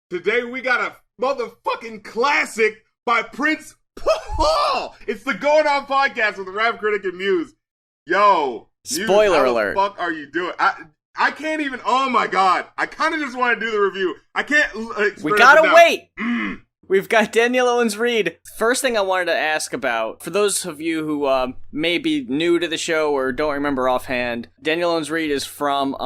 Today we got a motherfucking classic by Prince Paul. It's the Going On podcast with the Rap Critic and Muse. Yo, spoiler alert. What the fuck are you doing? I can't even. Oh my god! I kind of just want to do the review. I can't. We gotta wait. We've got Danielle Owens-Ried. First thing I wanted to ask about, for those of you who may be new to the show or don't remember offhand, Danielle Owens-Ried is from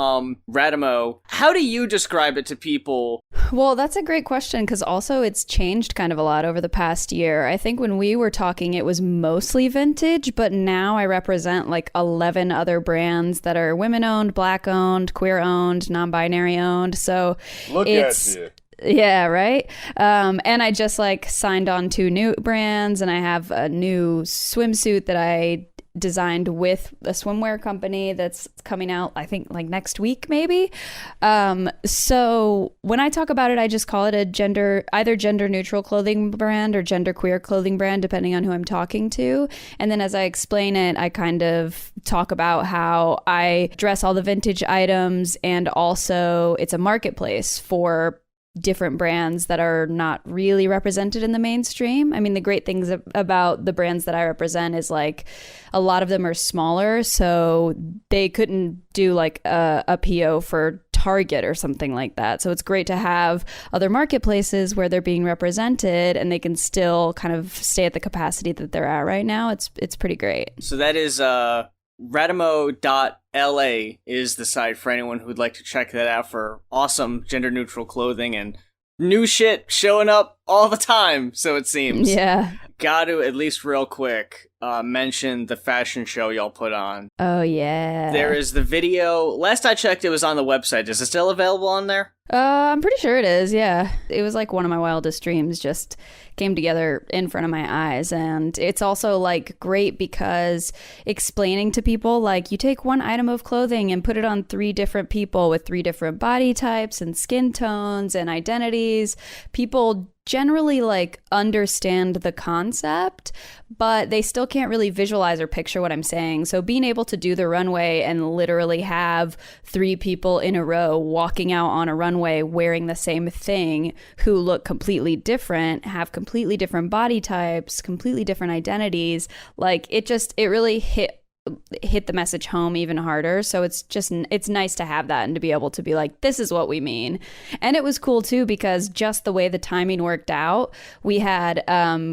Radimo. How do you describe it to people? Well, that's a great question, because also it's changed kind of a lot over the past year. I think when we were talking, it was mostly vintage, but now I represent like 11 other brands that are women-owned, black-owned, queer-owned, non-binary-owned. So look at you. Yeah, right? And I just like signed on 2 new brands, and I have a new swimsuit that I designed with a swimwear company that's coming out, I think, like next week, maybe. So when I talk about it, I just call it either gender neutral clothing brand or gender queer clothing brand, depending on who I'm talking to. And then as I explain it, I kind of talk about how I dress all the vintage items, and also it's a marketplace for different brands that are not really represented in the mainstream. I mean, the great things about the brands that I represent is like a lot of them are smaller, so they couldn't do like a PO for Target or something like that. So it's great to have other marketplaces where they're being represented and they can still kind of stay at the capacity that they're at right now. It's pretty great. So that is Radimo.la is the site for anyone who'd like to check that out for awesome gender-neutral clothing and new shit showing up all the time, so it seems. Yeah. Got to, at least real quick, mention the fashion show y'all put on. Oh, yeah. There is the video. Last I checked, it was on the website. Is it still available on there? I'm pretty sure it is, yeah. It was like one of my wildest dreams just came together in front of my eyes. And it's also like great because explaining to people, like, you take one item of clothing and put it on 3 different people with 3 different body types and skin tones and identities. People generally like understand the concept, but they still can't really visualize or picture what I'm saying. So being able to do the runway and literally have 3 people in a row walking out on a runway wearing the same thing who look completely different, have completely different body types, completely different identities, like it really hit the message home even harder. So it's nice to have that and to be able to be like, this is what we mean. And it was cool too, because just the way the timing worked out, we had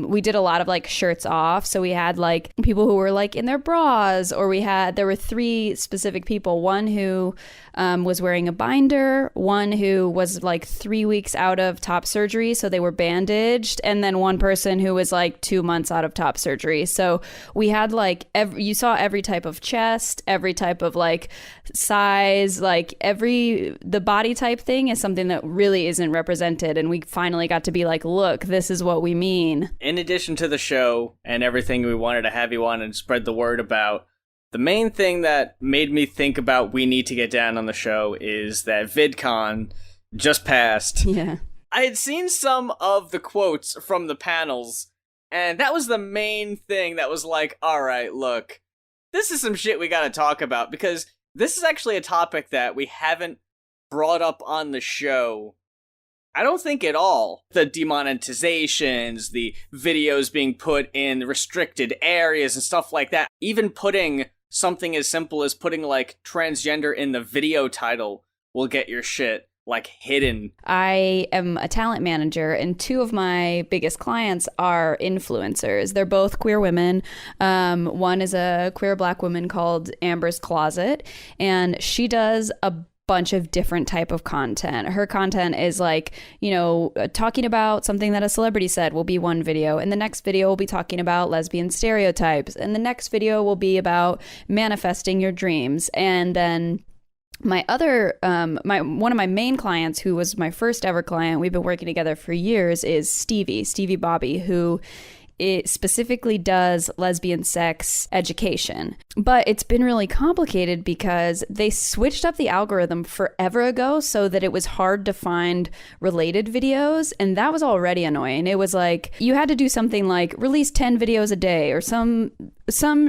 we did a lot of like shirts off. So we had like people who were like in their bras, or there were 3 specific people, one who was wearing a binder, one who was like 3 weeks out of top surgery, so they were bandaged, and then one person who was like 2 months out of top surgery. So we had like you saw every type of chest, every type of like size, like the body type thing is something that really isn't represented, and we finally got to be like, look, this is what we mean. In addition to the show and everything we wanted to have you on and spread the word about, the main thing that made me think about we need to get down on the show is that Vidcon just passed. Yeah. I had seen some of the quotes from the panels, and that was the main thing that was like, all right, look, this is some shit we gotta talk about, because this is actually a topic that we haven't brought up on the show, I don't think at all. The demonetizations, the videos being put in restricted areas and stuff like that. Even putting something as simple as putting like transgender in the video title will get your shit like hidden. I am a talent manager, and 2 of my biggest clients are influencers. They're both queer women. One is a queer black woman called Amber's Closet, and she does a bunch of different type of content. Her content is like, talking about something that a celebrity said will be one video, and the next video will be talking about lesbian stereotypes, and the next video will be about manifesting your dreams. And then my other, one of my main clients, who was my first ever client, we've been working together for years, is Stevie Bobby, who it specifically does lesbian sex education. But it's been really complicated because they switched up the algorithm forever ago so that it was hard to find related videos, and that was already annoying. It was like you had to do something like release 10 videos a day or some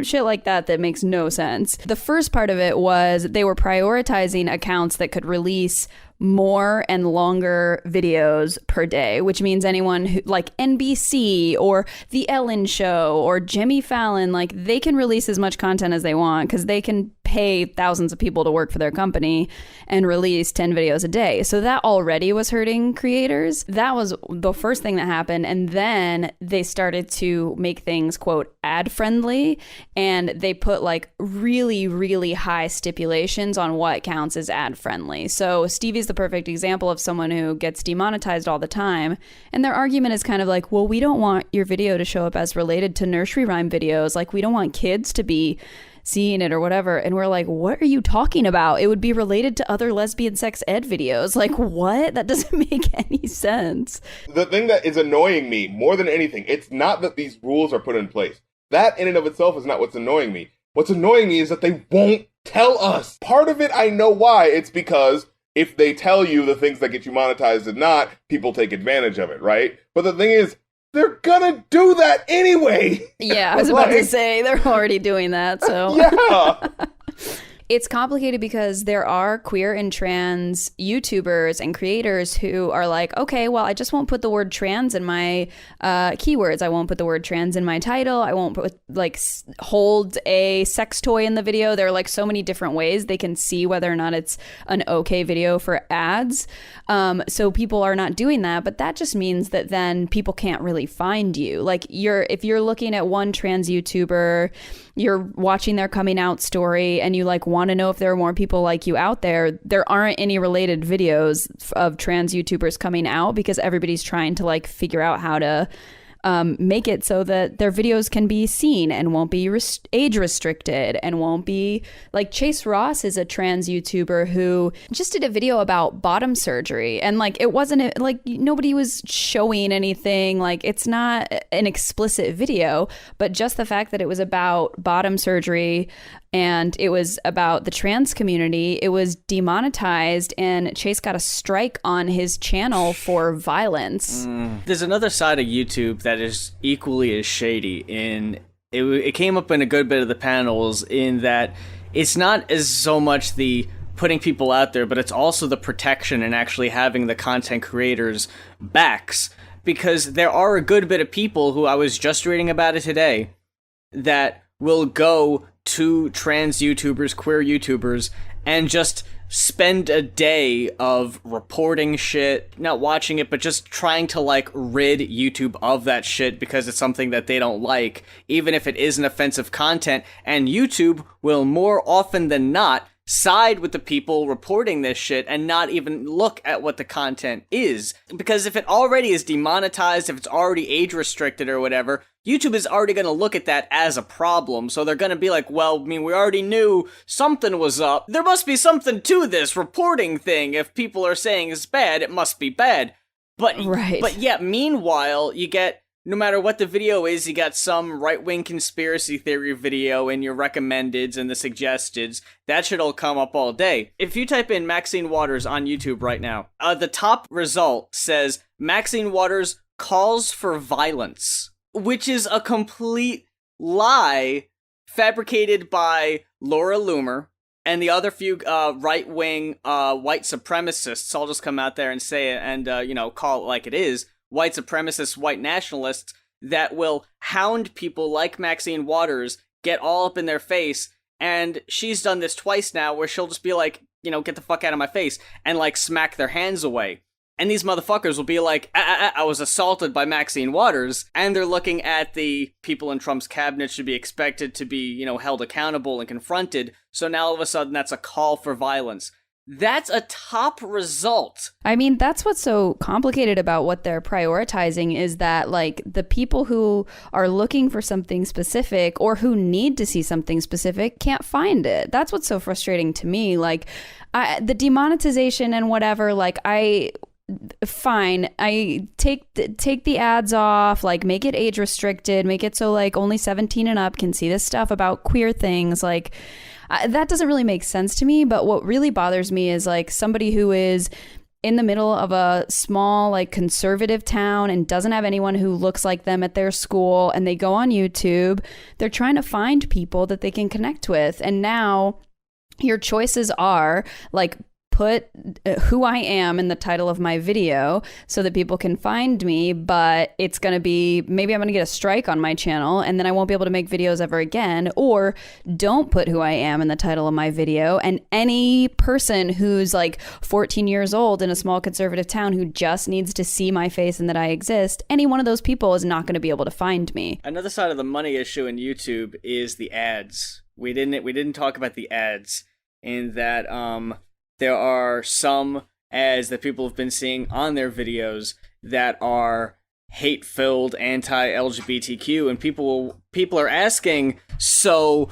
shit like that makes no sense. The first part of it was they were prioritizing accounts that could release more and longer videos per day, which means anyone who, like NBC or The Ellen Show or Jimmy Fallon, like they can release as much content as they want because they can pay thousands of people to work for their company and release 10 videos a day. So that already was hurting creators. That was the first thing that happened. And then they started to make things, quote, ad friendly. And they put like really, really high stipulations on what counts as ad friendly. So Stevie's the perfect example of someone who gets demonetized all the time. And their argument is kind of like, well, we don't want your video to show up as related to nursery rhyme videos. Like, we don't want kids to be seeing it or whatever. And we're like, what are you talking about? It would be related to other lesbian sex ed videos. Like, what? That doesn't make any sense. The thing that is annoying me more than anything, it's not that these rules are put in place. That in and of itself is not what's annoying me. What's annoying me is that they won't tell us. Part of it, I know why. It's because if they tell you the things that get you monetized and not, people take advantage of it, right? But the thing is, they're gonna do that anyway. Yeah, I was about to say, they're already doing that, so. Yeah. It's complicated because there are queer and trans YouTubers and creators who are like, okay, well, I just won't put the word trans in my keywords. I won't put the word trans in my title. I won't put hold a sex toy in the video. There are like so many different ways they can see whether or not it's an okay video for ads. So people are not doing that, but that just means that then people can't really find you. Like if you're looking at one trans YouTuber, you're watching their coming out story and you like want to know if there are more people like you out there, there aren't any related videos of trans YouTubers coming out because everybody's trying to like figure out how to make it so that their videos can be seen and won't be age restricted and won't be like Chase Ross is a trans YouTuber who just did a video about bottom surgery and like it wasn't like nobody was showing anything, like it's not an explicit video, but just the fact that it was about bottom surgery and it was about the trans community, it was demonetized and Chase got a strike on his channel for violence. There's another side of YouTube that is equally as shady. It came up in a good bit of the panels in that it's not as so much the putting people out there, but it's also the protection and actually having the content creators' backs. Because there are a good bit of people who I was just reading about it today that will go to trans YouTubers, queer YouTubers, and just spend a day of reporting shit, not watching it, but just trying to, like, rid YouTube of that shit because it's something that they don't like, even if it isn't offensive content, and YouTube will more often than not side with the people reporting this shit and not even look at what the content is. Because if it already is demonetized, if it's already age restricted or whatever, YouTube is already going to look at that as a problem. So they're going to be like, well, I mean, we already knew something was up. There must be something to this reporting thing. If people are saying it's bad, it must be bad. But yeah, meanwhile, you get, no matter what the video is, you got some right-wing conspiracy theory video in your recommendeds and the suggesteds. That shit'll come up all day. If you type in Maxine Waters on YouTube right now, the top result says Maxine Waters calls for violence, which is a complete lie fabricated by Laura Loomer and the other few right-wing white supremacists. I'll just come out there and say it and, call it like it is. White supremacists, white nationalists that will hound people like Maxine Waters, get all up in their face, and she's done this twice now where she'll just be like, get the fuck out of my face, and like smack their hands away. And these motherfuckers will be like, I was assaulted by Maxine Waters, and they're looking at the people in Trump's cabinet should be expected to be, held accountable and confronted, so now all of a sudden that's a call for violence. That's a top result. I mean, that's what's so complicated about what they're prioritizing is that, like, the people who are looking for something specific or who need to see something specific can't find it. That's what's so frustrating to me. Like, the demonetization and whatever, like, fine, I take the ads off, like, make it age restricted, make it so, like, only 17 and up can see this stuff about queer things, like, that doesn't really make sense to me. But what really bothers me is like somebody who is in the middle of a small like conservative town and doesn't have anyone who looks like them at their school, and they go on YouTube, they're trying to find people that they can connect with. And now your choices are like put who I am in the title of my video so that people can find me, but it's going to be, maybe I'm going to get a strike on my channel and then I won't be able to make videos ever again. Or don't put who I am in the title of my video, and any person who's like 14 years old in a small conservative town who just needs to see my face and that I exist, any one of those people is not going to be able to find me. Another side of the money issue in YouTube is the ads. We didn't talk about the ads, in that there are some ads that people have been seeing on their videos that are hate-filled, anti-LGBTQ, and people are asking, so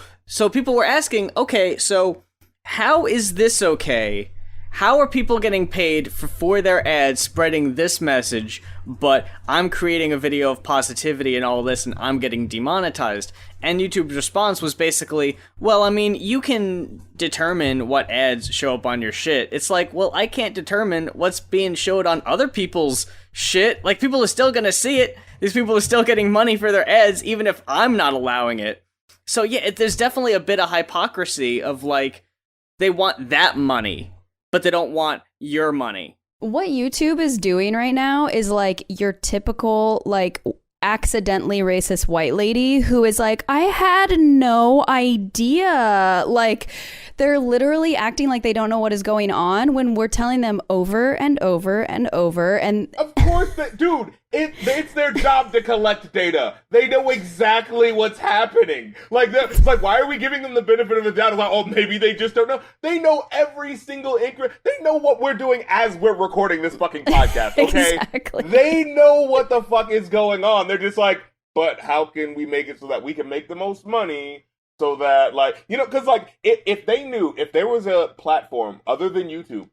people were asking, okay, so how is this okay? How are people getting paid for their ads spreading this message, but I'm creating a video of positivity and all this and I'm getting demonetized? And YouTube's response was basically, well, I mean, you can determine what ads show up on your shit. It's like, well, I can't determine what's being showed on other people's shit. Like, people are still gonna see it. These people are still getting money for their ads, even if I'm not allowing it. So yeah, there's definitely a bit of hypocrisy of like, they want that money, but they don't want your money. What YouTube is doing right now is like your typical like accidentally racist white lady who is like, I had no idea. Like, they're literally acting like they don't know what is going on when we're telling them over and over and over. And of course, dude, it's their job to collect data. They know exactly what's happening. Like, it's like, why are we giving them the benefit of the doubt? Like, oh, maybe they just don't know. They know every single increment. They know what we're doing as we're recording this fucking podcast, okay? Exactly. They know what the fuck is going on. They're just like, but how can we make it so that we can make the most money? So that, like, you know, because, like, if they knew, if there was a platform other than YouTube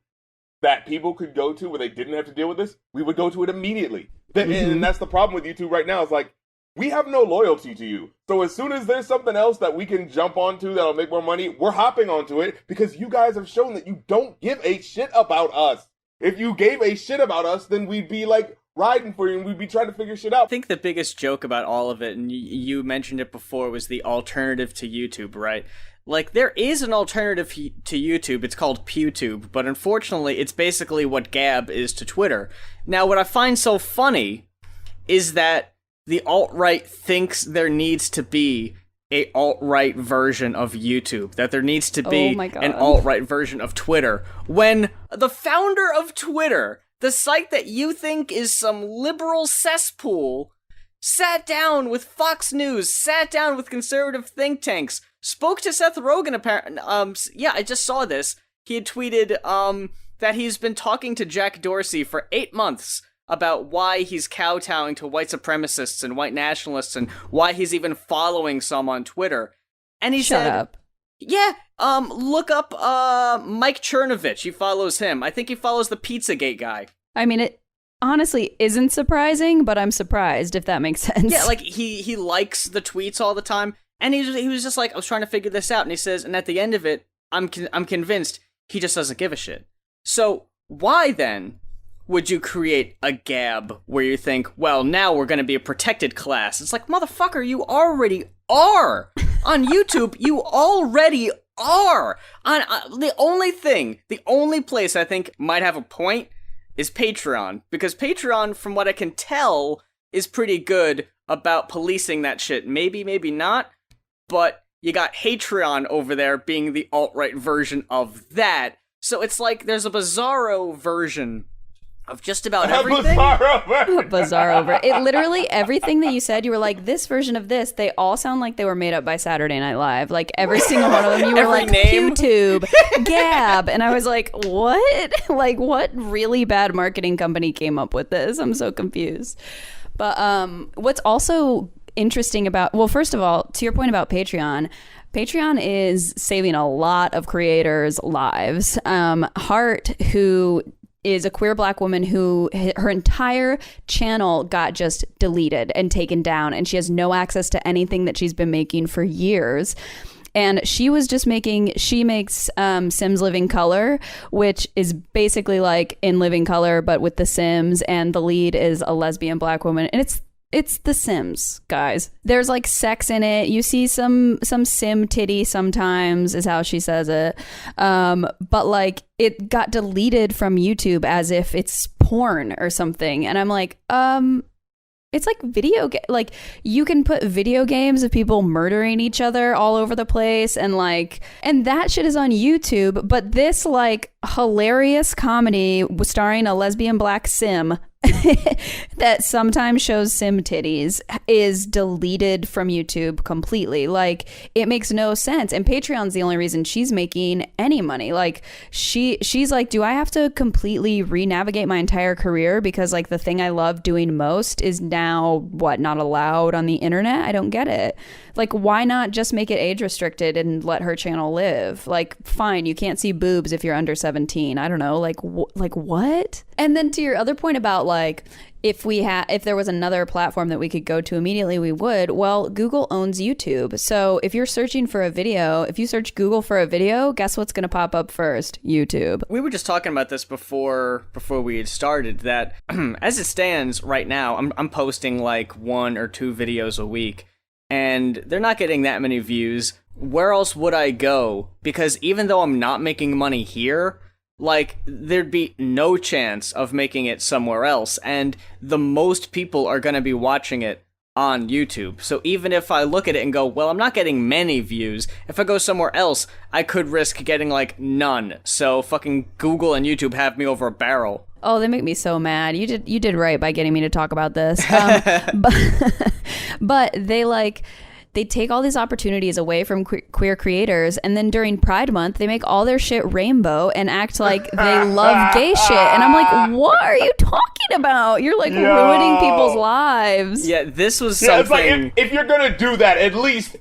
that people could go to where they didn't have to deal with this, we would go to it immediately. And that's the problem with YouTube right now. It's like, we have no loyalty to you. So as soon as there's something else that we can jump onto that'll make more money, we're hopping onto it because you guys have shown that you don't give a shit about us. If you gave a shit about us, then we'd be, like, riding for you and we'd be trying to figure shit out. I think the biggest joke about all of it, and you mentioned it before, was the alternative to YouTube, right? Like, there is an alternative to YouTube. It's called PewTube, but unfortunately, it's basically what Gab is to Twitter. Now, what I find so funny is that the alt-right thinks there needs to be a alt-right version of YouTube, that there needs to be an alt-right version of Twitter, when the founder of Twitter, the site that you think is some liberal cesspool, sat down with Fox News, sat down with conservative think tanks, spoke to Seth Rogen, apparently. Yeah, I just saw this. He had tweeted that he's been talking to Jack Dorsey for 8 months about why he's kowtowing to white supremacists and white nationalists and why he's even following some on Twitter. And he Shut said, up. yeah, look up Mike Chernovich. He follows him. I think he follows the Pizzagate guy. I mean, it honestly isn't surprising, but I'm surprised, if that makes sense. Yeah, like, he likes the tweets all the time, and he was just like, I was trying to figure this out, and he says, and at the end of it, I'm convinced he just doesn't give a shit. So, why then would you create a Gab where you think, well, now we're going to be a protected class? It's like, motherfucker, you already are! On YouTube, you already are! The only place I think might have a point is Patreon, because Patreon, from what I can tell, is pretty good about policing that shit. Maybe, maybe not, but you got Patreon over there being the alt-right version of that, so it's like there's a bizarro version of just about everything. Bizarro version. It literally, everything that you said, you were like, this version of this, they all sound like they were made up by Saturday Night Live. Like, every single one of them, you were like, name? YouTube, Gab. And I was like, what? Like, what really bad marketing company came up with this? I'm so confused. But what's also interesting about, well, first of all, to your point about Patreon is saving a lot of creators' lives. Heart, who is a queer black woman who her entire channel got just deleted and taken down, and she has no access to anything that she's been making for years. And she was just she makes Sims Living Color, which is basically like In Living Color, but with The Sims, and the lead is a lesbian black woman. And it's The Sims, guys. There's like sex in it. You see some sim titty sometimes, is how she says it. But like it got deleted from YouTube as if it's porn or something. And I'm like, it's like like you can put video games of people murdering each other all over the place, and that shit is on YouTube. But this like hilarious comedy starring a lesbian black sim that sometimes shows sim titties is deleted from YouTube completely. Like it makes no sense. And Patreon's the only reason she's making any money. Like she's like, do I have to completely re-navigate my entire career because like the thing I love doing most is now not allowed on the internet? I don't get it. Like, why not just make it age restricted and let her channel live? Like, fine, you can't see boobs if you're under 17. I don't know. Like what? And then to your other point about like, if there was another platform that we could go to immediately, we would. Well, Google owns YouTube. So if you're searching for a video, if you search Google for a video, guess what's going to pop up first? YouTube. We were just talking about this before we had started, that as it stands right now, I'm posting like 1 or 2 videos a week, and they're not getting that many views. Where else would I go? Because even though I'm not making money here, like, there'd be no chance of making it somewhere else, and the most people are going to be watching it on YouTube. So even if I look at it and go, well, I'm not getting many views, if I go somewhere else, I could risk getting, like, none. So fucking Google and YouTube have me over a barrel. Oh, they make me so mad. You did right by getting me to talk about this. But they take all these opportunities away from queer creators, and then during Pride Month, they make all their shit rainbow and act like they love gay shit. And I'm like, what are you talking about? You're like ruining people's lives. Yeah, this was something. It's like, if you're gonna do that, at least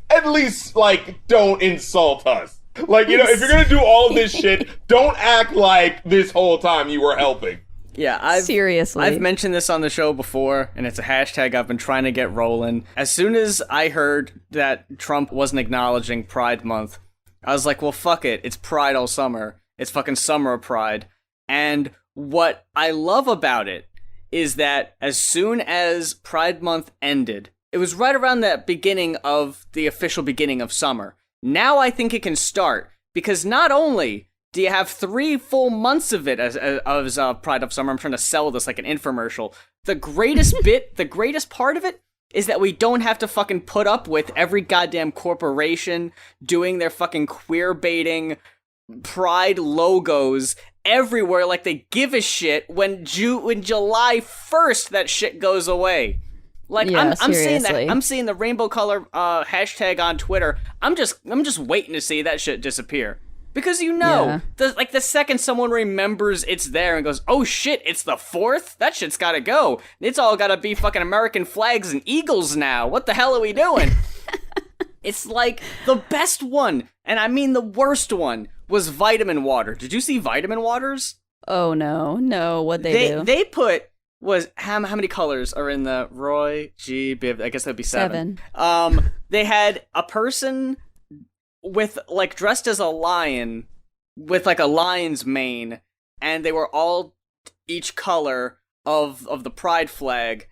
like, don't insult us. Like, you know, if you're gonna do all of this shit, don't act like this whole time you were helping. Yeah, seriously. I've mentioned this on the show before, and it's a hashtag I've been trying to get rolling. As soon as I heard that Trump wasn't acknowledging Pride Month, I was like, well, fuck it. It's Pride all summer. It's fucking summer of Pride. And what I love about it is that as soon as Pride Month ended, it was right around that beginning of the official beginning of summer. Now I think it can start, because not only do you have 3 full months of it as Pride of Summer? I'm trying to sell this like an infomercial. The greatest the greatest part of it is that we don't have to fucking put up with every goddamn corporation doing their fucking queer baiting Pride logos everywhere like they give a shit when July 1st that shit goes away. Like, yeah, I'm saying that I'm seeing the rainbow color hashtag on Twitter. I'm just waiting to see that shit disappear. Because the second someone remembers it's there and goes, oh shit, it's the 4th? That shit's gotta go. It's all gotta be fucking American flags and eagles now. What the hell are we doing? It's like the best one, and I mean the worst one, was vitamin water. Did you see vitamin waters? Oh no, what'd they do? They put, how many colors are in the Roy G Biv? I guess that'd be 7. They had a person with, like, dressed as a lion, with, like, a lion's mane, and they were all each color of the pride flag.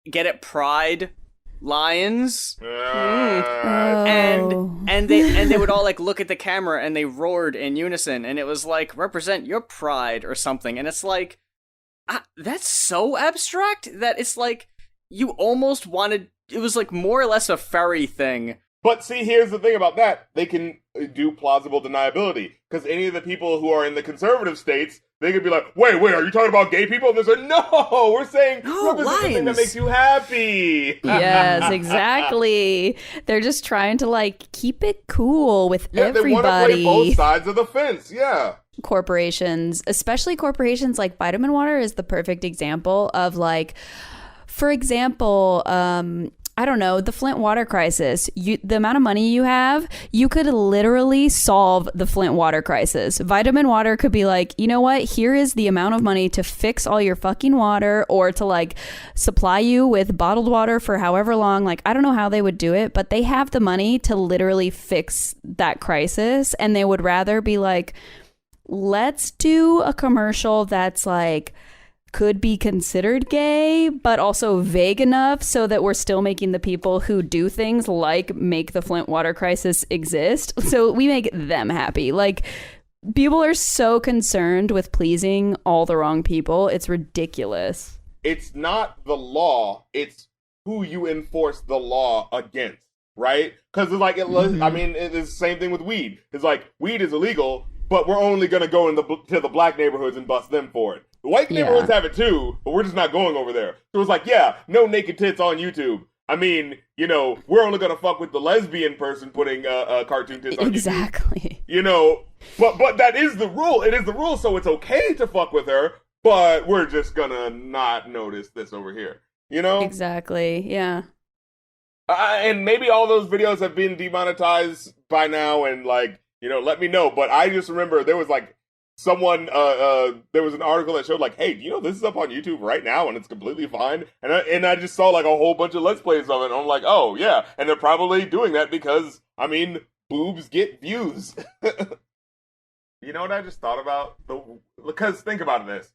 Get it? Pride lions? And they would all, like, look at the camera, and they roared in unison, and it was like, represent your pride, or something, and it's like, that's so abstract, that it's like, you almost wanted, it was, like, more or less a furry thing. But see, here's the thing about that. They can do plausible deniability. Because any of the people who are in the conservative states, they could be like, wait, are you talking about gay people? And they're like, no, we're saying represent something that makes you happy. Yes, exactly. They're just trying to, like, keep it cool with everybody. They want to play both sides of the fence, yeah. Corporations, especially corporations like Vitamin Water is the perfect example of, like, for example, I don't know, the Flint water crisis. The amount of money you have, you could literally solve the Flint water crisis. Vitamin Water could be like, you know what? Here is the amount of money to fix all your fucking water, or to, like, supply you with bottled water for however long. Like, I don't know how they would do it, but they have the money to literally fix that crisis. And they would rather be like, let's do a commercial that's, like, could be considered gay, but also vague enough so that we're still making the people who do things like make the Flint water crisis exist. So we make them happy. Like, people are so concerned with pleasing all the wrong people. It's ridiculous. It's not the law. It's who you enforce the law against, right? Because it's like, I mean, it's the same thing with weed. It's like, weed is illegal, but we're only going to go to the black neighborhoods and bust them for it. The white neighborhoods have it too, but we're just not going over there. So it's like, yeah, no naked tits on YouTube. I mean, you know, we're only going to fuck with the lesbian person putting cartoon tits on YouTube. Exactly. You know, but that is the rule. It is the rule, so it's okay to fuck with her, but we're just going to not notice this over here. You know? Exactly, yeah. And maybe all those videos have been demonetized by now, and like, you know, let me know. But I just remember there was like someone, there was an article that showed like, hey, do you know this is up on YouTube right now and it's completely fine? And I just saw like a whole bunch of Let's Plays of it, and I'm like, oh yeah, and they're probably doing that because, I mean, boobs get views. You know what I just thought about? Because think about this.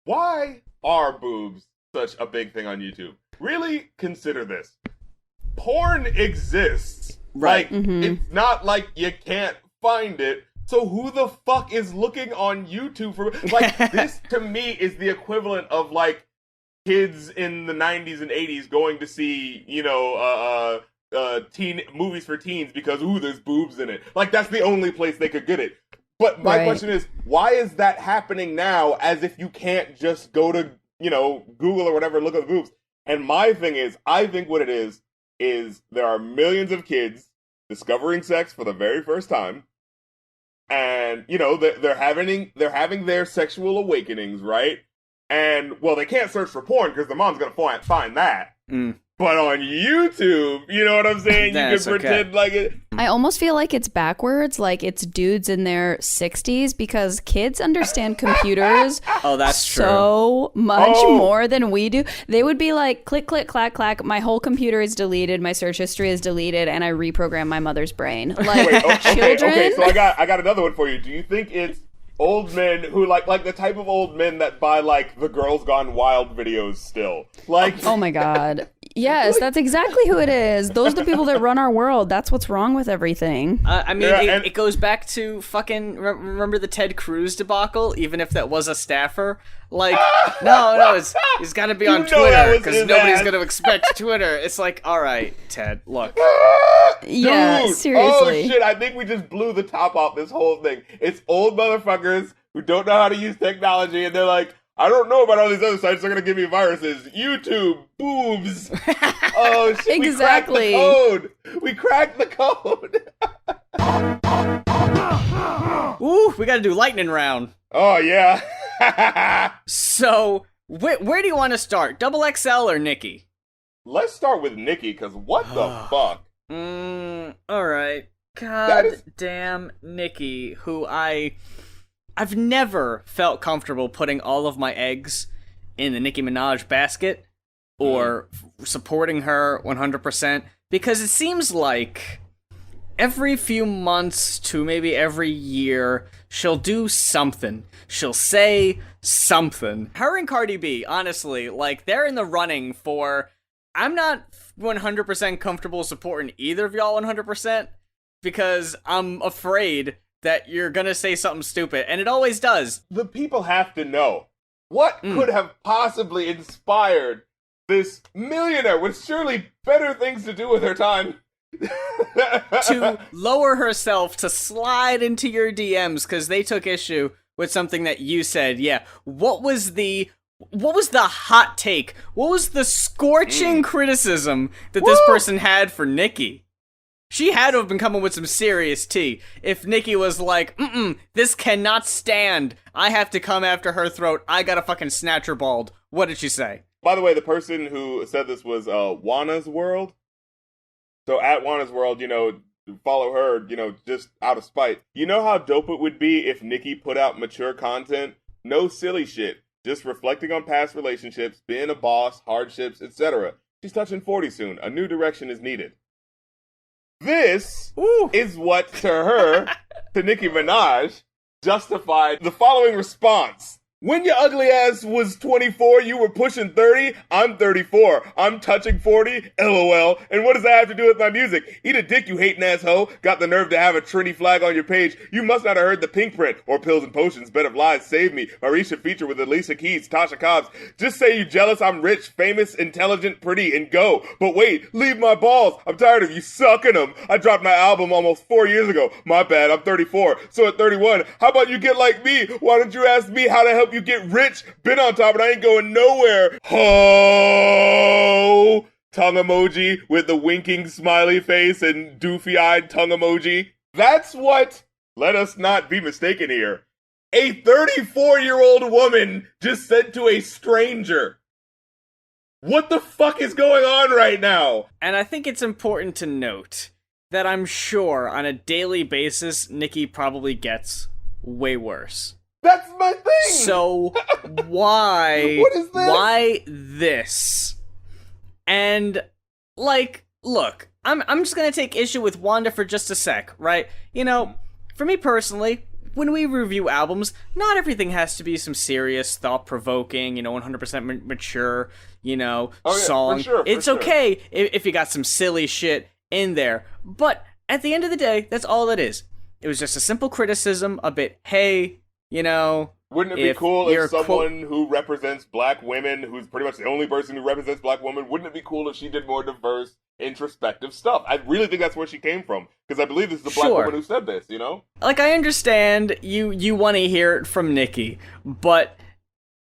Why are boobs such a big thing on YouTube? Really consider this. Porn exists. Right. Like, it's not like you can't find it. So who the fuck is looking on YouTube for... Like, this to me is the equivalent of, like, kids in the 90s and 80s going to see, you know, teen movies for teens because, ooh, there's boobs in it. Like, that's the only place they could get it. But my question is, why is that happening now as if you can't just go to, you know, Google or whatever, look at the boobs? And my thing is, I think what it is there are millions of kids discovering sex for the very first time. And, you know, they're having their sexual awakenings, right? And, well, they can't search for porn because the mom's going to find that. But on YouTube, you know what I'm saying? You can pretend like it. I almost feel like it's backwards, like it's dudes in their 60s, because kids understand computers so much more than we do. They would be like, click, click, clack, clack, my whole computer is deleted, my search history is deleted, and I reprogram my mother's brain. Like, children... Okay, so I got another one for you. Do you think it's old men who like the type of old men that buy like the Girls Gone Wild videos still? Like, oh my god. Yes, that's exactly who it is. Those are the people that run our world. That's what's wrong with everything. I mean, it goes back to fucking... Remember the Ted Cruz debacle? Even if that was a staffer? Like, no, he's got to be on Twitter because nobody's going to expect Twitter. It's like, all right, Ted, look. Yeah, dude, seriously. Oh shit, I think we just blew the top off this whole thing. It's old motherfuckers who don't know how to use technology, and they're like, I don't know about all these other sites. They're going to give me viruses. YouTube, boobs. Oh, shit. Exactly. We cracked the code. Ooh, we got to do lightning round. Oh, yeah. So, where do you want to start? Double XL or Nicki? Let's start with Nicki, because what the fuck? All right. God damn Nicki, who I've never felt comfortable putting all of my eggs in the Nicki Minaj basket or supporting her 100% because it seems like every few months to maybe every year she'll do something. She'll say something. Her and Cardi B, honestly, like they're in the running for... I'm not 100% comfortable supporting either of y'all 100% because I'm afraid that you're gonna say something stupid, and it always does. The people have to know. What could have possibly inspired this millionaire with surely better things to do with her time? To lower herself to slide into your DMs because they took issue with something that you said. Yeah, what was the hot take? What was the scorching criticism that this person had for Nicki? She had to have been coming with some serious tea. If Nicki was like, this cannot stand. I have to come after her throat. I gotta fucking snatch her bald. What did she say? By the way, the person who said this was Wana's World. So at Wana's World, you know, follow her, you know, just out of spite. You know how dope it would be if Nicki put out mature content? No silly shit. Just reflecting on past relationships, being a boss, hardships, etc. She's touching 40 soon. A new direction is needed. This is what, to her, to Nicki Minaj, justified the following response. When your ugly ass was 24, you were pushing 30. I'm 34. I'm touching 40. LOL. And what does that have to do with my music? Eat a dick, you hating ass hoe. Got the nerve to have a Trinity flag on your page. You must not have heard the pink print. Or Pills and Potions, Bed of Lies, Save Me. Marisha feature with Alicia Keys, Tasha Cobbs. Just say you jealous, I'm rich, famous, intelligent, pretty, and go. But wait, leave my balls. I'm tired of you sucking them. I dropped my album almost 4 years ago. My bad, I'm 34. So at 31, how about you get like me? Why don't you ask me how to help you get rich? Been on top and I ain't going nowhere. Ho! Tongue emoji with the winking smiley face and doofy-eyed tongue emoji. That's what, let us not be mistaken here, a 34-year-old woman just said to a stranger. What the fuck is going on right now? And I think it's important to note that I'm sure on a daily basis, Nicki probably gets way worse. That's my thing! So, why... What is this? Why this? And, like, look, I'm just gonna take issue with Wanda for just a sec, right? You know, for me personally, when we review albums, not everything has to be some serious, thought-provoking, 100% mature, song. For sure, it's okay if you got some silly shit in there. But at the end of the day, that's all it is. It was just a simple criticism, a bit, hey, wouldn't it be cool if someone who represents black women, who's pretty much the only person who represents black women, wouldn't it be cool if she did more diverse, introspective stuff? I really think that's where she came from, because I believe this is the black woman who said this, Like, I understand you want to hear it from Nicki, but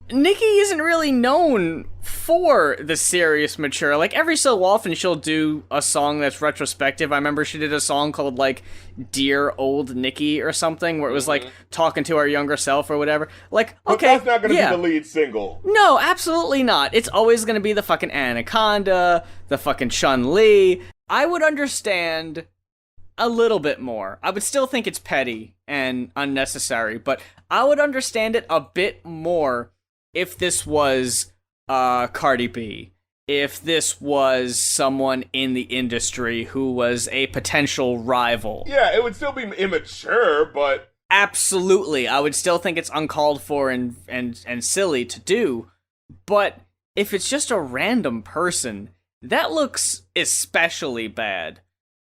Nicki isn't really known for the serious mature. Like, every so often she'll do a song that's retrospective. I remember she did a song called, like, Dear Old Nicki or something, where it was, like, talking to her younger self or whatever. Like, but okay, that's not gonna be the lead single. No, absolutely not. It's always gonna be the fucking Anaconda, the fucking Chun-Li. I would understand a little bit more. I would still think it's petty and unnecessary, but I would understand it a bit more if this was Cardi B, if this was someone in the industry who was a potential rival. Yeah, it would still be immature, but... Absolutely, I would still think it's uncalled for and silly to do, but if it's just a random person, that looks especially bad.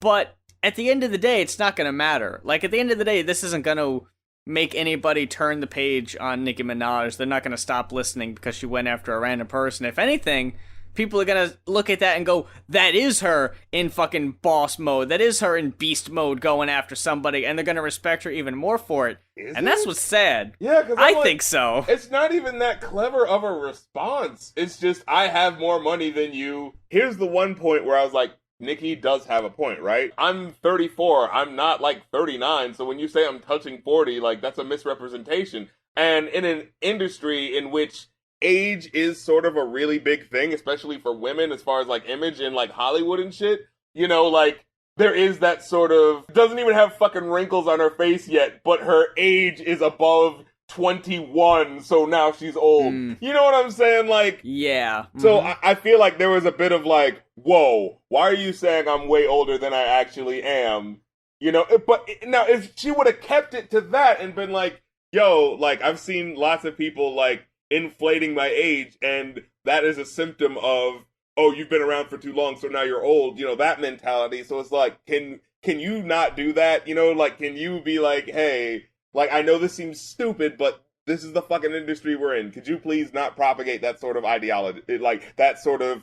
But at the end of the day, it's not gonna matter. Like, at the end of the day, this isn't gonna make anybody turn the page on Nicki Minaj. They're not going to stop listening because she went after a random person. If anything, people are going to look at that and go, that is her in fucking boss mode. That is her in beast mode going after somebody, and they're going to respect her even more for it. That's what's sad. Yeah, because I think so. It's not even that clever of a response. It's just, I have more money than you. Here's the one point where I was like, Nicki does have a point, right? I'm 34. I'm not like 39. So when you say I'm touching 40, like, that's a misrepresentation. And in an industry in which age is sort of a really big thing, especially for women as far as like image in like Hollywood and shit, like there is that sort of, doesn't even have fucking wrinkles on her face yet, but her age is above 21, so now she's old. You know what I'm saying? Like, yeah. So I feel like there was a bit of like, whoa, why are you saying I'm way older than I actually am? But now if she would have kept it to that and been like, yo, like, I've seen lots of people like inflating my age, and that is a symptom of, oh, you've been around for too long, so now you're old, that mentality. So it's like, can you not do that? Like, can you be like, hey, like, I know this seems stupid, but this is the fucking industry we're in. Could you please not propagate that sort of ideology? Like, that sort of,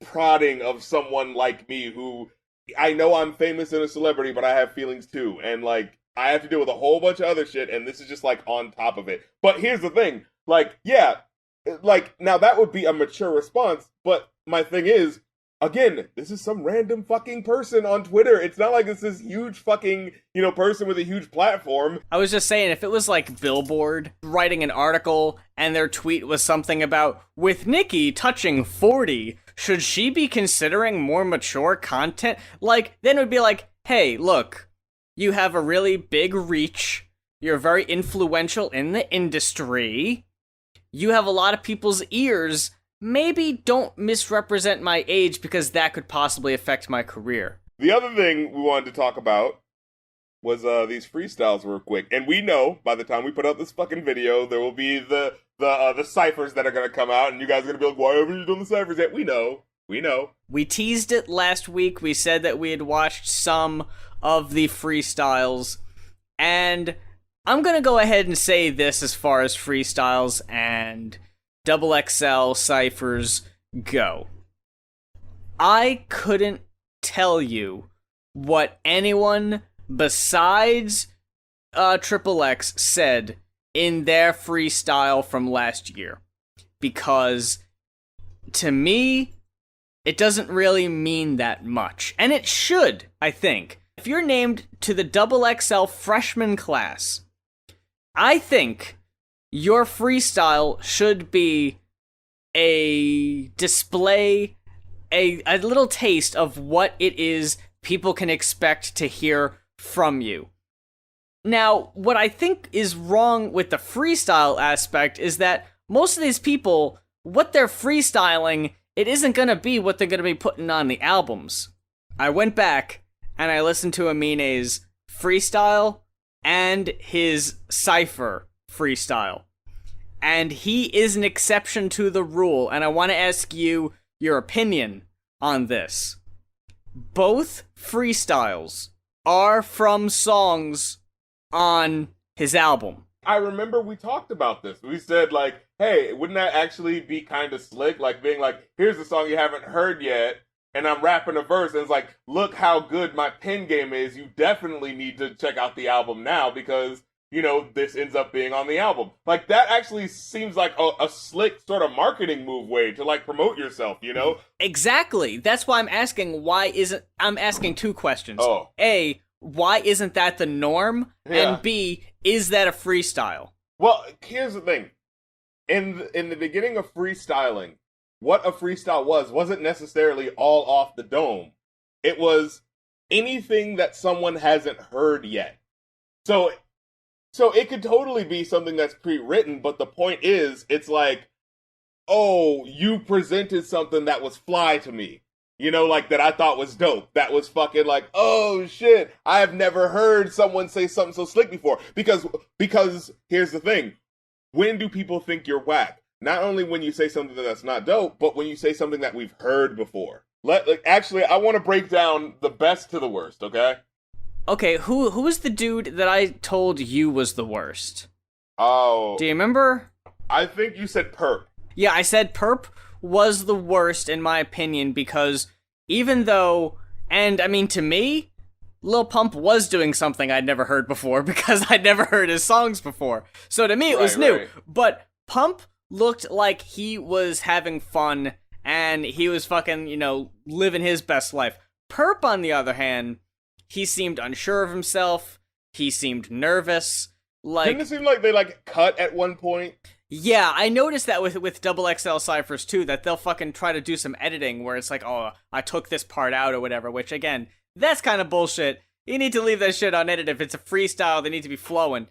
prodding of someone like me who, I know I'm famous and a celebrity, but I have feelings too. And, like, I have to deal with a whole bunch of other shit, and this is just, like, on top of it. But here's the thing. Like, yeah, like, now that would be a mature response, but my thing is, again, this is some random fucking person on Twitter. It's not like it's this huge fucking, person with a huge platform. I was just saying, if it was like Billboard writing an article and their tweet was something about, with Nicki touching 40, should she be considering more mature content? Like, then it would be like, hey, look, you have a really big reach. You're very influential in the industry. You have a lot of people's ears. Maybe don't misrepresent my age because that could possibly affect my career. The other thing we wanted to talk about was these freestyles were quick. And we know by the time we put out this fucking video, there will be the ciphers that are gonna come out, and you guys are gonna be like, why haven't you done the ciphers yet? We know. We teased it last week. We said that we had watched some of the freestyles, and I'm gonna go ahead and say this as far as freestyles and XXL ciphers go. I couldn't tell you what anyone besides XXX said in their freestyle from last year, because to me, it doesn't really mean that much, and it should, I think. If you're named to the XXL freshman class, I think your freestyle should be a display, a little taste of what it is people can expect to hear from you. Now, what I think is wrong with the freestyle aspect is that most of these people, what they're freestyling, it isn't gonna be what they're gonna be putting on the albums. I went back and I listened to Amine's freestyle and his cypher freestyle, and he is an exception to the rule, and I want to ask you your opinion on this. Both freestyles are from songs on his album. I remember we talked about this. We said, like, hey, wouldn't that actually be kind of slick? Like, being like, here's the song you haven't heard yet, and I'm rapping a verse, and it's like, look how good my pen game is. You definitely need to check out the album now because, you know, this ends up being on the album. Like, that actually seems like a slick sort of marketing move way to, like, promote yourself, you know? Exactly. That's why I'm asking I'm asking two questions. Oh. A, why isn't that the norm? Yeah. And B, is that a freestyle? Well, here's the thing. In the beginning of freestyling, what a freestyle wasn't necessarily all off the dome. It was anything that someone hasn't heard yet. So it could totally be something that's pre-written, but the point is, it's like, oh, you presented something that was fly to me. You know, like, that I thought was dope. That was fucking like, oh shit, I have never heard someone say something so slick before. Because here's the thing. When do people think you're whack? Not only when you say something that's not dope, but when you say something that we've heard before. Actually, I want to break down the best to the worst, okay? Okay, who was the dude that I told you was the worst? Oh. Do you remember? I think you said Perp. Yeah, I said Perp was the worst in my opinion because even though, and I mean to me, Lil Pump was doing something I'd never heard before because I'd never heard his songs before. So to me it was new. Right. But Pump looked like he was having fun and he was fucking, you know, living his best life. Perp, on the other hand, he seemed unsure of himself. He seemed nervous. Like, didn't it seem like they, like, cut at one point? Yeah, I noticed that with XXL ciphers too, that they'll fucking try to do some editing where it's like, oh, I took this part out or whatever, which again, that's kind of bullshit. You need to leave that shit unedited. If it's a freestyle, they need to be flowing.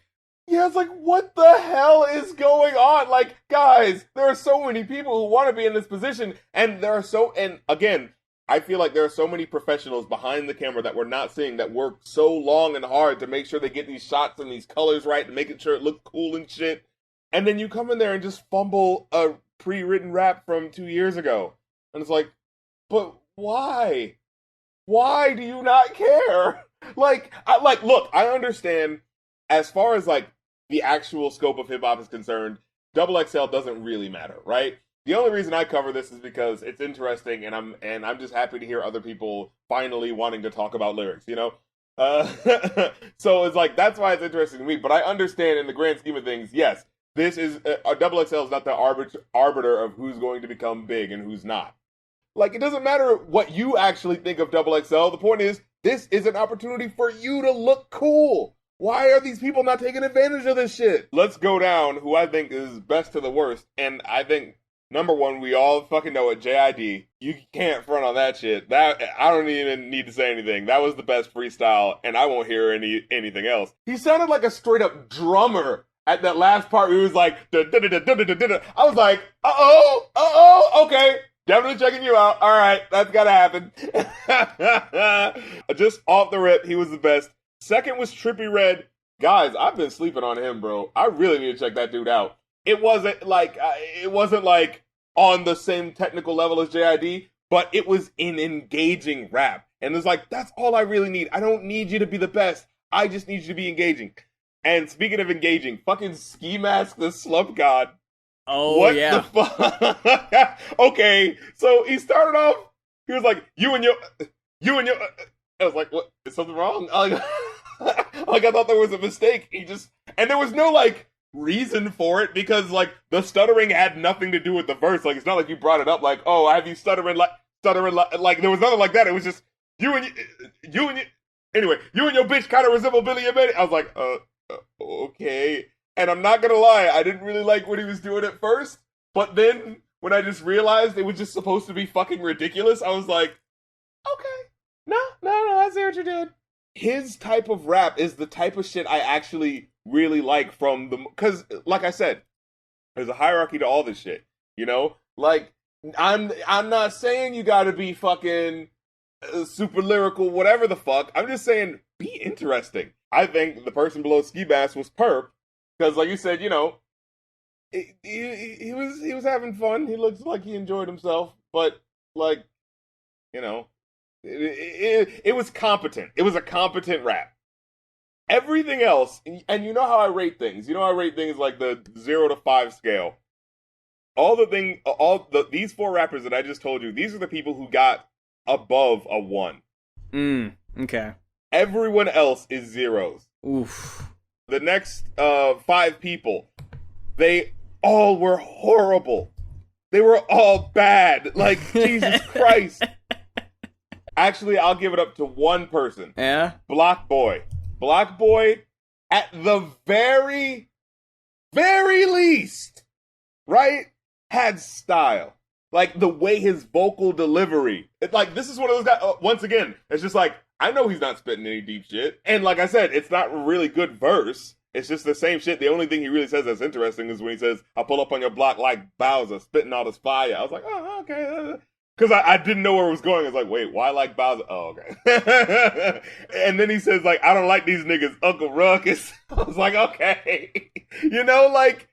Yeah, it's like, what the hell is going on? Like, guys, there are so many people who want to be in this position, and again, I feel like there are so many professionals behind the camera that we're not seeing that work so long and hard to make sure they get these shots and these colors right and making sure it looks cool and shit. And then you come in there and just fumble a pre-written rap from 2 years ago. And it's like, but why? Why do you not care? Look, I understand as far as, like, the actual scope of hip-hop is concerned, XXL doesn't really matter, right? The only reason I cover this is because it's interesting, and I'm just happy to hear other people finally wanting to talk about lyrics, you know? So it's like, that's why it's interesting to me, but I understand in the grand scheme of things, yes, this is, XXL is not the arbiter of who's going to become big and who's not. Like, it doesn't matter what you actually think of XXL, the point is, this is an opportunity for you to look cool. Why are these people not taking advantage of this shit? Let's go down who I think is best to the worst, and I think, number one, we all fucking know it, JID. You can't front on that shit. That, I don't even need to say anything. That was the best freestyle, and I won't hear anything else. He sounded like a straight up drummer at that last part where he was like, da-da-da-da-da-da-da. I was like, okay. Definitely checking you out. All right, that's gotta happen. Just off the rip, he was the best. Second was Trippie Redd. Guys, I've been sleeping on him, bro. I really need to check that dude out. It wasn't like on the same technical level as JID, but it was an engaging rap. And it's like, that's all I really need. I don't need you to be the best. I just need you to be engaging. And speaking of engaging, fucking Ski Mask the Slump God. Oh, what yeah. the fuck? Okay, so he started off, he was like, you and your... I was like, what? Is something wrong? Like, I thought there was a mistake. And there was no, like, reason for it, because, like, the stuttering had nothing to do with the verse. Like, it's not like you brought it up, like, oh, I have you stuttering, like, there was nothing like that. It was just, anyway, you and your bitch kind of resemble Billy and Betty. I was like, okay. And I'm not gonna lie, I didn't really like what he was doing at first, but then, when I just realized it was just supposed to be fucking ridiculous, I was like, okay. No, I see what you're doing. His type of rap is the type of shit I actually really like because, like I said, there's a hierarchy to all this shit, you know? Like, I'm not saying you gotta be fucking super lyrical, whatever the fuck. I'm just saying, be interesting. I think the person below Ski Mask was perp, because, like you said, you know, he was having fun. He looks like he enjoyed himself, but, like, you know, it was competent. It was a competent rap. Everything else, and you know how I rate things. You know how I rate things like the 0 to 5 scale. These 4 rappers that I just told you, these are the people who got above a 1. Okay. Everyone else is zeros. Oof. The next 5 people, they all were horrible. They were all bad. Like, Jesus Christ. Actually, I'll give it up to one person. Yeah? Block Boy. Block Boy, at the very, very least, right, had style. Like, the way his vocal delivery. This is one of those guys, once again, it's just like, I know he's not spitting any deep shit. And like I said, it's not a really good verse. It's just the same shit. The only thing he really says that's interesting is when he says, I'll pull up on your block like Bowser, spitting all this fire. I was like, oh, okay. Because I didn't know where it was going. I was like, wait, why like Bowser? Oh, okay. And then he says, like, I don't like these niggas, Uncle Ruckus. I was like, okay. You know, like,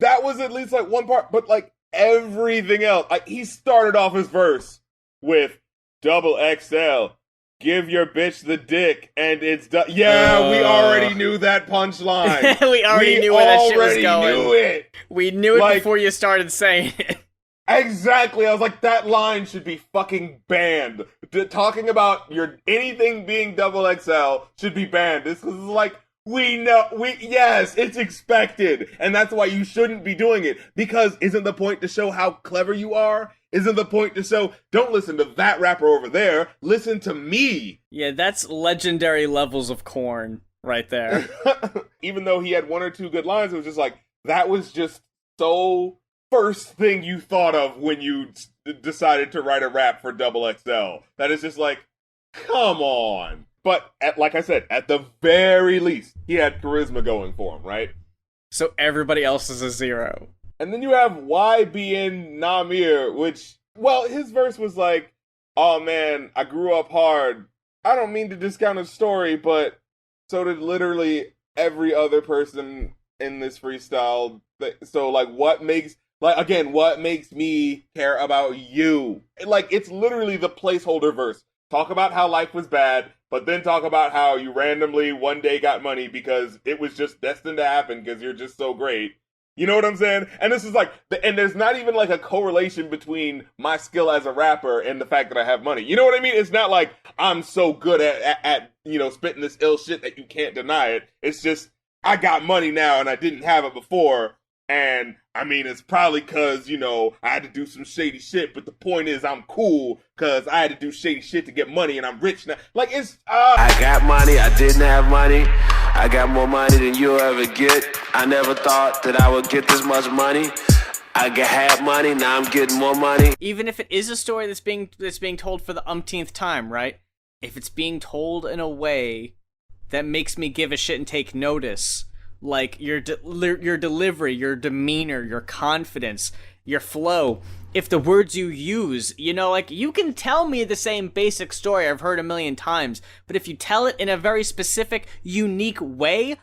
that was at least, like, one part. But, like, everything else. Like, he started off his verse with XXL. Give your bitch the dick, and it's done. Yeah, we already knew that punchline. we already knew where that shit was going. Knew it. We knew it before you started saying it. Exactly. I was like, that line should be fucking banned. Talking about anything being XXL should be banned. This is like, yes, it's expected. And that's why you shouldn't be doing it. Because isn't the point to show how clever you are? Isn't the point to show, don't listen to that rapper over there, listen to me. Yeah, that's legendary levels of corn right there. Even though he had 1 or 2 good lines, it was just like, that was just so first thing you thought of when you decided to write a rap for XXL. That is just like, come on. But like I said, at the very least, he had charisma going for him, right? So everybody else is a 0. And then you have YBN Namir, which, well, his verse was like, oh man, I grew up hard. I don't mean to discount his story, but so did literally every other person in this freestyle. So, like, what makes me care about you? Like, it's literally the placeholder verse. Talk about how life was bad, but then talk about how you randomly one day got money because it was just destined to happen because you're just so great. You know what I'm saying? And this is like, and there's not even like a correlation between my skill as a rapper and the fact that I have money. You know what I mean? It's not like I'm so good at you know, spitting this ill shit that you can't deny it. It's just, I got money now and I didn't have it before. And I mean, it's probably because, you know, I had to do some shady shit. But the point is, I'm cool because I had to do shady shit to get money and I'm rich now. Like, it's. I got money, I didn't have money. I got more money than you'll ever get. I never thought that I would get this much money. had money, now I'm getting more money. Even if it is a story that's being told for the umpteenth time, right? If it's being told in a way that makes me give a shit and take notice, like your delivery, your demeanor, your confidence, your flow, if the words you use, you know, like, you can tell me the same basic story I've heard a million times, but if you tell it in a very specific, unique way,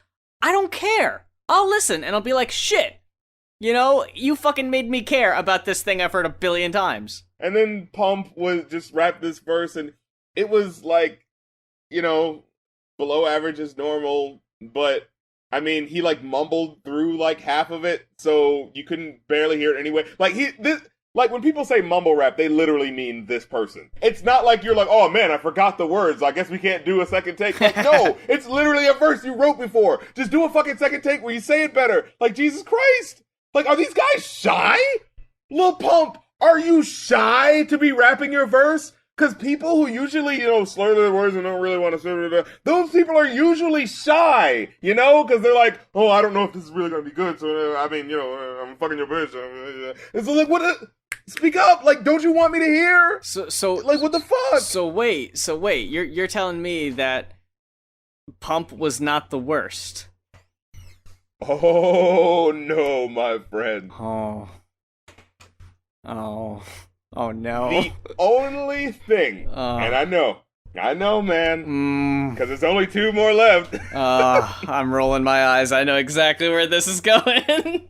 I don't care. I'll listen, and I'll be like, shit, you know, you fucking made me care about this thing I've heard a billion times. And then Pump was just rapped this verse, and it was like, you know, below average is normal, but I mean, he like mumbled through like half of it, so you couldn't barely hear it anyway. Like when people say mumble rap, they literally mean this person. It's not like you're like, oh man, I forgot the words, I guess we can't do a second take. Like, no, it's literally a verse you wrote before. Just do a fucking second take where you say it better. Like, Jesus Christ. Like, are these guys shy? Lil Pump, are you shy to be rapping your verse? Because people who usually, you know, slur their words and don't really want to say, those people are usually shy, you know? Because they're like, oh, I don't know if this is really going to be good, so, I mean, you know, I'm fucking your bitch. And so, like, what? Speak up! Like, don't you want me to hear? So, like, what the fuck? So wait, you're telling me that Pump was not the worst? Oh, no, my friend. Oh no. The only thing, and I know, man, because there's only 2 more left. I'm rolling my eyes. I know exactly where this is going.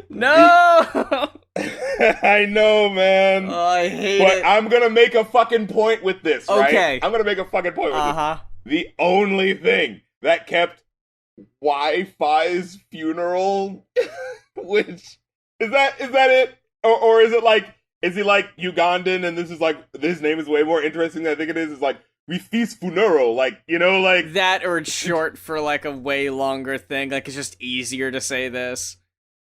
No! I know, man. Oh, I hate but it. I'm gonna make a fucking point with this, right? Okay. I'm gonna make a fucking point with this. The only thing that kept Wi-Fi's funeral, which, is that it? Or is it like, is he like Ugandan and this is like, his name is way more interesting than I think it is? It's like, Wifis funeral, like, you know, like... That, or it's short for like a way longer thing, like it's just easier to say this.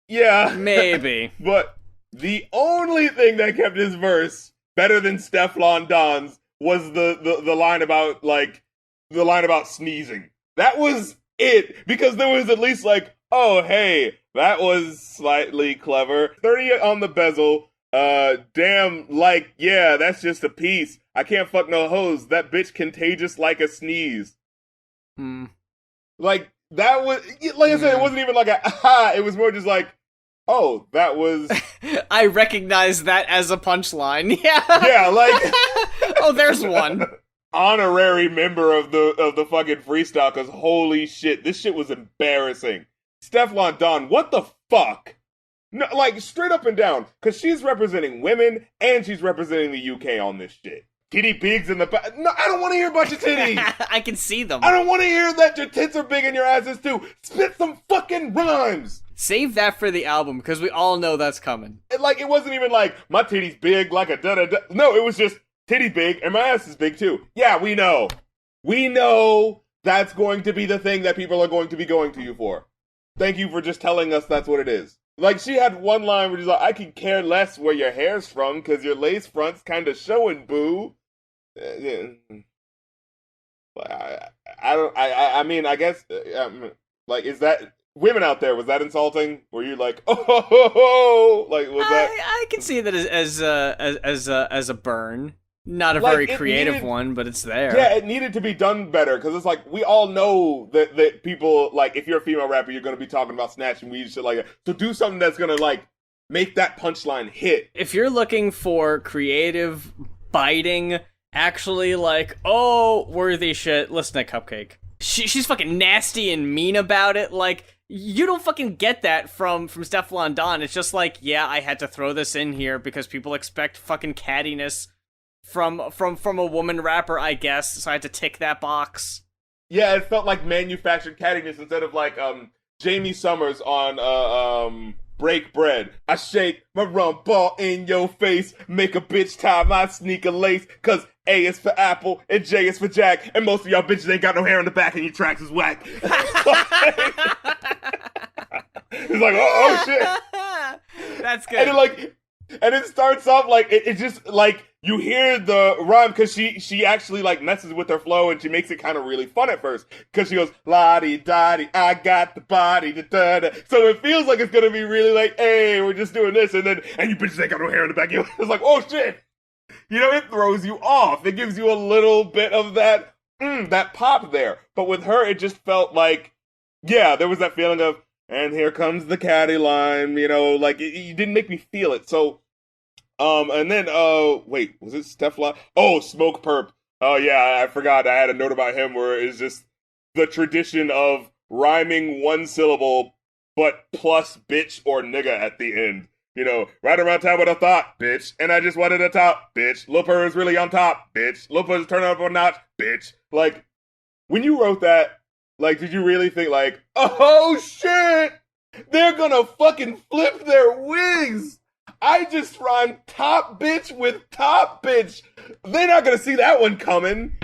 Yeah. Maybe. But the only thing that kept his verse better than Stefflon Don's was the line about, like, the line about sneezing. That was it. Because there was at least like, oh, hey, that was slightly clever. 30 on the bezel. Damn, like, yeah, that's just a piece. I can't fuck no hoes. That bitch contagious like a sneeze. Like, that was, like I said, it wasn't even like a, aha, it was more just like, oh, that was... I recognize that as a punchline, yeah. Yeah, like... Oh, there's one. Honorary member of the fucking freestyle, because holy shit, this shit was embarrassing. Stefflon Don, what the fuck? No, like, straight up and down, because she's representing women, and she's representing the UK on this shit. Titty bigs in the back. No, I don't want to hear a bunch of titties. I can see them. I don't want to hear that your tits are big and your ass is too. Spit some fucking rhymes. Save that for the album, because we all know that's coming. Like, it wasn't even like, my titty's big like a da-da-da. No, it was just, titty big and my ass is big too. Yeah, we know. We know that's going to be the thing that people are going to be going to you for. Thank you for just telling us that's what it is. Like, she had one line where she's like, I could care less where your hair's from, because your lace front's kind of showing, boo. I mean, I guess, like, is that, women out there, was that insulting? Were you like, oh, like, was that? I can see that as a burn. Not a like, very creative one, but it's there. Yeah, it needed to be done better, because it's like, we all know that people, like, if you're a female rapper, you're going to be talking about snatching weed and shit like that. So do something that's going to, like, make that punchline hit. If you're looking for creative, biting, actually, like, oh, worthy shit, listen to Cupcake. She's fucking nasty and mean about it, like... You don't fucking get that from Stefflon Don. It's just like, yeah, I had to throw this in here because people expect fucking cattiness from a woman rapper, I guess, so I had to tick that box. Yeah, it felt like manufactured cattiness instead of like Jamie Summers on Break Bread. I shake my rum ball in your face, make a bitch tie my sneaker lace, cause A is for Apple and J is for Jack, and most of y'all bitches ain't got no hair on the back and your tracks is whack. It's like, oh shit. That's good. And it starts off like, it just, like, you hear the rhyme, because she actually, like, messes with her flow, and she makes it kind of really fun at first, because she goes, la-di-da-di, I got the body, da-da-da. So it feels like it's gonna be really like, hey, we're just doing this, and you bitches ain't got no hair in the back. It's like, oh shit. You know, it throws you off. It gives you a little bit of that pop there. But with her, it just felt like, yeah, there was that feeling of, and here comes the catty line, you know, like, it didn't make me feel it. So, And then, wait, was it Steph? Oh, Smoke Perp. Oh, yeah, I forgot. I had a note about him where it's just the tradition of rhyming one syllable, but plus bitch or nigga at the end. You know, right around time with a thought, bitch. And I just wanted a top, bitch. Lil Purr is really on top, bitch. Lil Purr is turning up a notch, bitch. Like, when you wrote that, like, did you really think, like, oh, shit, they're gonna fucking flip their wigs? I just rhymed top bitch with top bitch. They're not gonna see that one coming.